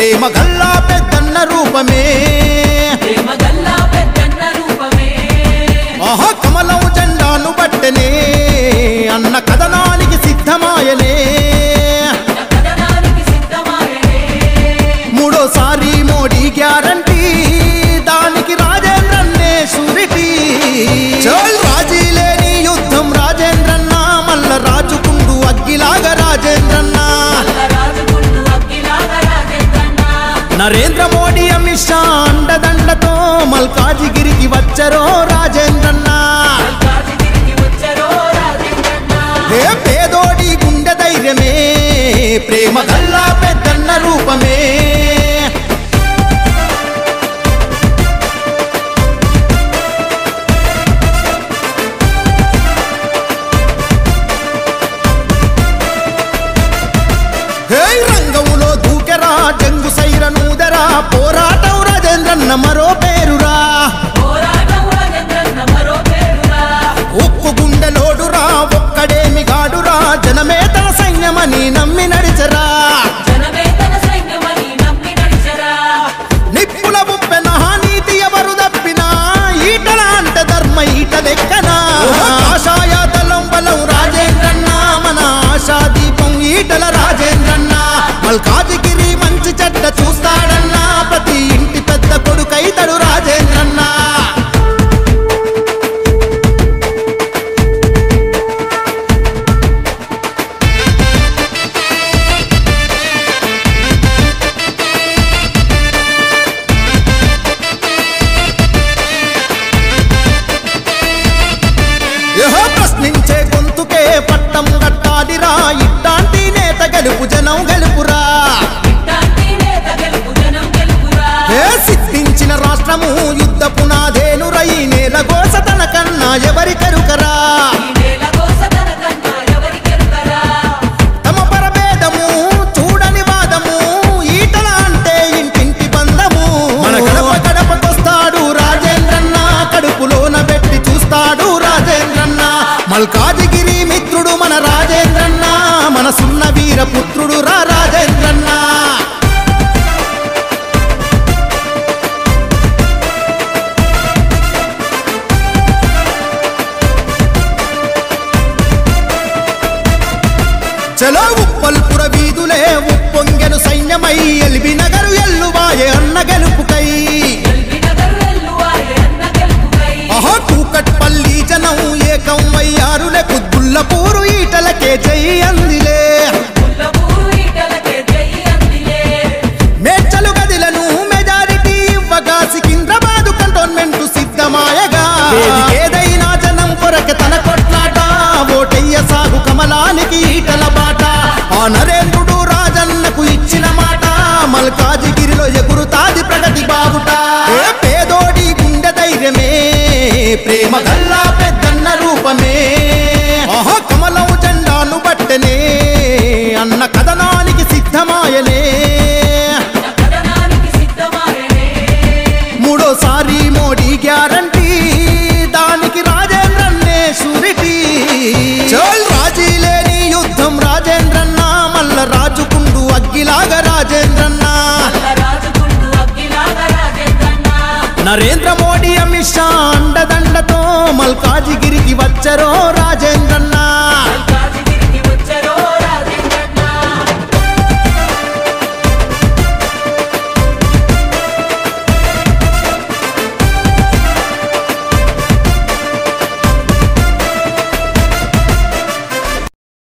ప్రేమ గల్లా పెద్దన్న రూపమే ఆహా కమలం జెండాను బట్టనే అన్న కథనానికి సిద్ధమాయనే మూడోసారి మోడీ గ్యారంటీ దానికి రాజేంద్రన్నే షూరిటీ చల్ రాజీ లేని యుద్ధం రాజేంద్రన్న మల్ల రాజుకుండు అగ్గిలాగా రాజేంద్రన్న నరేంద్ర మోడీ అమిత్ షా అండదండతో మల్కాజిగిరికి వచ్చరో రాజేంద్రన్న ఏ పేదోడి గుండె ధైర్యమే ప్రేమ గల్లా పెద్దన్న రూపమే రంగంలో దూకెరా జంగు సైరనూదరా పోరాటం రాజేంద్రన్న మరో పేరురా ఉక్కు గుండెలోడురా ఒక్కడేమి గాడురా జనమే తన సైన్యమని నమ్మి నడిచరా నిప్పుల ఉప్పెన నీతి ఎవరు తప్పినా ఈటల అంటే ధర్మ ఈట లెక్కనా ఆశాయ దళం బలం రాజేంద్రన్న మన ఆశా దీపం ఈటల రాజేంద్రన్న మల్కాజిగిరి మంచి చెడ్డ చూస్తాడన్నా ప్రతి ఇంటి పెద్ద కొడుకైతడు రాజేంద్రన్న ప్రశ్నించే గొంతుకే పట్టం కట్టాలిరా ఇట్టాంటి నేత గెలుపు జనం గెలుపురా సిద్ధించిన రాష్ట్రము యుద్ధ పునాదేనురై నేల గోస తన కన్నా ఎవరి కరుకరా తమ పరభేదము చూడని వాదము ఈటల అంటే ఇంటింటి బంధము మన గడప గడపకొస్తాడు రాజేంద్రన్న కడుపులోన పెట్టి చూస్తాడు రాజేంద్రన్న మల్కాజిగిరి మిత్రుడు మన రాజేంద్రన్న మనసున్న వీరపుత్రుడు రాజేంద్రన్న చలో ఉప్పల్పుర వీధులే ఉప్పొంగెను సైన్యమై ఎల్బీ నగరు ఎల్లువాయే అన్న గెలుపుకై ఆహా కూకట్పల్లి జనం ఏకం అయ్యారులే కుద్దుల్లపూరు ఈటలకే జై అందిలే మేడ్చలు గదిలను మెజారిటీ ఇవ్వగా సికింద్రాబాదు కంటోన్మెంట్ సిద్ధమాయగా ఏదైనా జనం కొరక తన కొట్లాట ఓటయ్య సాగు కమలానికి ఈటల బాట ఆ నరేంద్రుడు రాజన్నకు ఇచ్చిన మాట మల్కాజిగిరిలో ఎగురుతాది ప్రగతి బావుట పేదోడి గుండె ధైర్యమే ప్రేమ గల్లా పెద్దన్న రూపమే ఆహా కమలం జెండాను బట్టనే అన్న కథనానికి సిద్ధమాయనే మూడోసారి మోడీ గ్యారంటీ దానికి రాజేంద్రన్నే షూరిటీ చల్ రాజీ లేని యుద్ధం రాజేంద్రన్న మల్ల రాజుకుండు అగ్గిలాగా రాజేంద్రన్న నరేంద్ర మోడీ అమిత్ షా అండదండతో మల్కాజిగిరికి వచ్చరో